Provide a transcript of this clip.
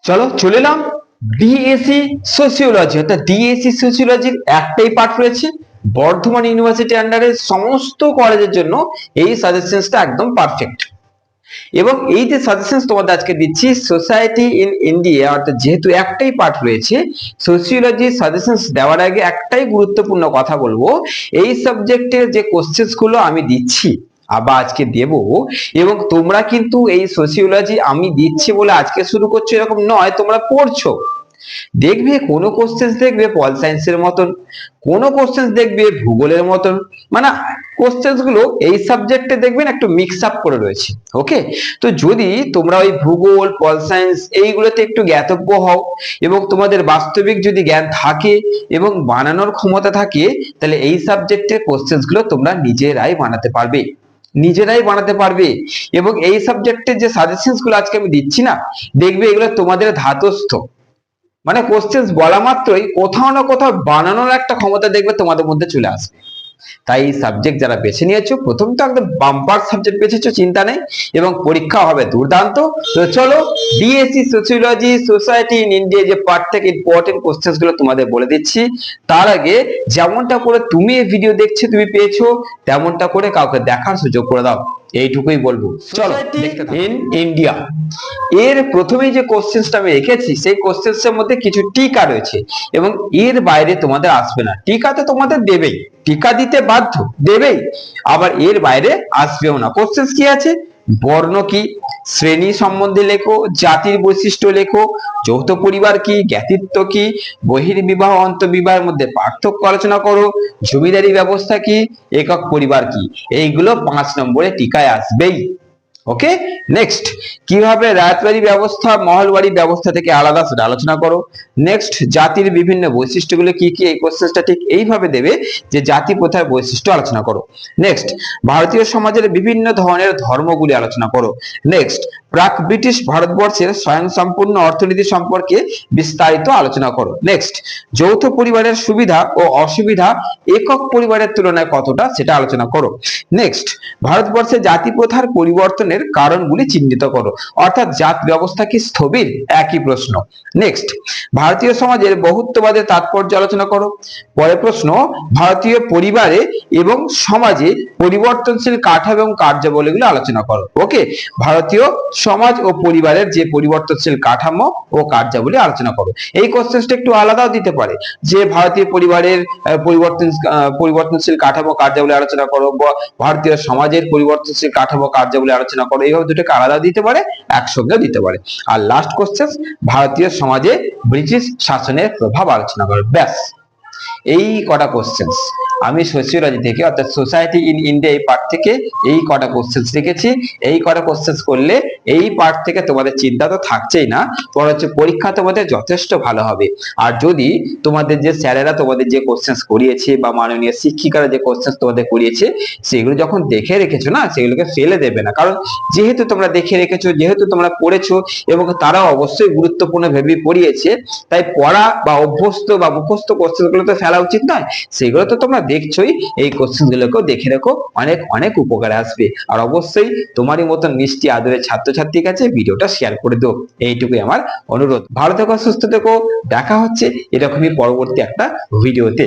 চলো চলে এলাম ডিএসসি সোসিওলজি অর্থাৎ ডিএসসি সোসিওলজির একটাই পার্ট রয়েছে। বর্ধমান ইউনিভার্সিটি আন্ডারে সমস্ত কলেজের জন্য এই সাজেশনসটা একদম পারফেক্ট। এবং এই যে সাজেশনস তোমাদের আজকে দিচ্ছি সোসাইটি ইন ইন্ডিয়া অর্থাৎ যেহেতু একটাই পার্ট রয়েছে, সোসিওলজি সাজেশনস দেওয়ার আগে একটাই গুরুত্বপূর্ণ কথা বলবো, এই সাবজেক্টের যে কোশ্চেন্স গুলো আমি দিচ্ছি আবার আজকে দেব, এবং তোমরা কিন্তু এই সোসিওলজি আমি দিচ্ছি বলে আজকে শুরু করছো এরকম নয়, তোমরা পড়ছো। দেখবে কোনো কোশ্চেন্স দেখবে পল সায়েন্সের মতন, কোনো কোশ্চেন্স দেখবে ভূগোলের মতন, মানে কোশ্চেন্স গুলো এই সাবজেক্টে দেখবেন একটু মিক্স আপ করে রয়েছে। ওকে, তো যদি তোমরা ওই ভূগোল পল সায়েন্স এইগুলোতে একটু জ্ঞাতজ্ঞ হও এবং তোমাদের বাস্তবিক যদি জ্ঞান থাকে এবং বানানোর ক্ষমতা থাকে, তাহলে এই সাবজেক্টের কোশ্চেন্স গুলো তোমরা নিজেরাই বানাতে পারবে, নিজেরাই বানাতে পারবে। এবং এই সাবজেক্টের যে সাজেশনস গুলো আজকে আমি দিচ্ছি না, দেখবে এগুলো তোমাদের ধাতস্থ, মানে কোশ্চেন্স বলা মাত্রই কোথাও না কোথাও বানানোর একটা ক্ষমতা দেখবে তোমাদের মধ্যে চলে আসবে। তাই এই সাবজেক্ট যারা বেছে নিয়েছো, প্রথম তো একদম বাম্পার সাবজেক্ট বেছেছো, চিন্তা নেই, এবং পরীক্ষা হবে দুর্দান্ত। তো চলো DSC sociology society in India যে পার্ট থেকে ইম্পর্টেন্ট কোশ্চেন্স গুলো তোমাদের বলে দিচ্ছি। তার আগে যেমনটা করে তুমি এই ভিডিও দেখছো, তুমি পেয়েছো, তেমনটা করে কাউকে দেখার সুযোগ করে দাও, এইটুকুই বলবো। চলো ইন ইন্ডিয়া এর প্রথমেই যে কোশ্চেন্সটা আমি রেখেছি, সেই কোশ্চেন্সের মধ্যে কিছু টিকা রয়েছে এবং এর বাইরে তোমাদের আসবে না। টিকা তো তোমাদের দেবেই, টিকা দিতে বাধ্য, দেবেই, আবার এর বাইরে আসবেও না। কোশ্চেন্স কি আছে? বর্ণ কি, শ্রেণী সম্বন্ধে লেখো, জাতির বৈশিষ্ট্য লেখো, যৌথ পরিবার কি, জ্ঞাতিত্ব কি, বহির্বিবাহ অন্তর্বিবাহের মধ্যে পার্থক্য আলোচনা করো, জমিদারি ব্যবস্থা কি, একক পরিবার কি। এইগুলো 5 নম্বরে টিকায় আসবেই। ওকে, নেক্সট কিভাবে রায়তবাড়ি ব্যবস্থা মহলবাড়ি ব্যবস্থা থেকে আলাদা সেটা আলোচনা করো। নেক্সট জাতির বিভিন্ন বৈশিষ্ট্যগুলো কি কি, এই কোশ্চেনটা ঠিক এইভাবে দেবে যে জাতি প্রথার বৈশিষ্ট্য আলোচনা করো। নেক্সট ভারতীয় সমাজের বিভিন্ন ধরনের ধর্মগুলি আলোচনা করো। নেক্সট প্রাক ব্রিটিশ ভারতবর্ষের স্বয়ংসম্পূর্ণ অর্থনীতি সম্পর্কে বিস্তারিত আলোচনা করো। নেক্সট যৌথ পরিবারের সুবিধা ও অসুবিধা একক পরিবারের তুলনায় কতটা সেটা আলোচনা করো। নেক্সট ভারতবর্ষে জাতি প্রথার পরিবর্তনের কারণগুলি চিহ্নিত করো, অর্থাৎ জাত ব্যবস্থা কি স্থবির, একই প্রশ্ন। নেক্সট ভারতীয় সমাজের বহুত্ববাদের তাৎপর্য আলোচনা করো। পরের প্রশ্ন ভারতীয় পরিবারে এবং সমাজে পরিবর্তনশীল কাঠামো এবং কার্যাবলীগুলো আলোচনা করো। ওকে, ভারতীয় সমাজ ও পরিবারের যে পরিবর্তনশীল কাঠামো ও কার্যাবলী আলোচনা করো। এই কোশ্চেনটা একটু আলাদাও দিতে পারে যে ভারতীয় পরিবারের পরিবর্তনশীল কাঠামো কার্যাবলী আলোচনা করো, বা ভারতীয় সমাজের পরিবর্তনশীল কাঠামো কার্যাবলী আলোচনা করো। এইভাবে দুটোকে আলাদা দিতে পারে, একসঙ্গে দিতে পারে। আর লাস্ট কোশ্চেন ভারতীয় সমাজে ব্রিটিশ শাসনের প্রভাব আলোচনা করো। ব্যাস, এই কটা কোশ্চেন্স আমি সোসিওলজি থেকে অর্থাৎ সোসাইটি ইন ইন্ডিয়া এই পার্ট থেকে এই কটা কোশ্চেন্স রেখেছি। এই কটা কোশ্চেন্স করলে এই পার্ট থেকে তোমাদের চিন্তা তো থাকছেই না, পরে হচ্ছে পরীক্ষা তোমাদের যথেষ্ট ভালো হবে। আর যদি তোমাদের যে স্যারেরা তোমাদের যে কোশ্চেন্স করিয়েছে বা মাননীয় শিক্ষিকারা যে কোশ্চেন্স তোমাদের করিয়েছে, সেগুলো যখন দেখে রেখেছো না, সেগুলোকে ফেলে দেবে না। কারণ যেহেতু তোমরা দেখে রেখেছো, যেহেতু তোমরা পড়েছো এবং তারা অবশ্যই গুরুত্বপূর্ণ ভেবে পড়িয়েছে, তাই পড়া বা অভ্যস্ত বা মুখস্থ কোশ্চেন গুলো তো ফেলা উচিত নয়। সেগুলো তো তোমরা দেখছোই, এই কোশ্চেন গুলোকেও দেখে রেখো, অনেক অনেক উপকারে আসবে। আর অবশ্যই তোমারই মতন মিষ্টি আদরের ছাত্রছাত্রীর কাছে ভিডিওটা শেয়ার করে দিও, এইটুকুই আমার অনুরোধ। ভালো থেকো, সুস্থ থেকো, দেখা হচ্ছে এরকমই পরবর্তী একটা ভিডিওতে।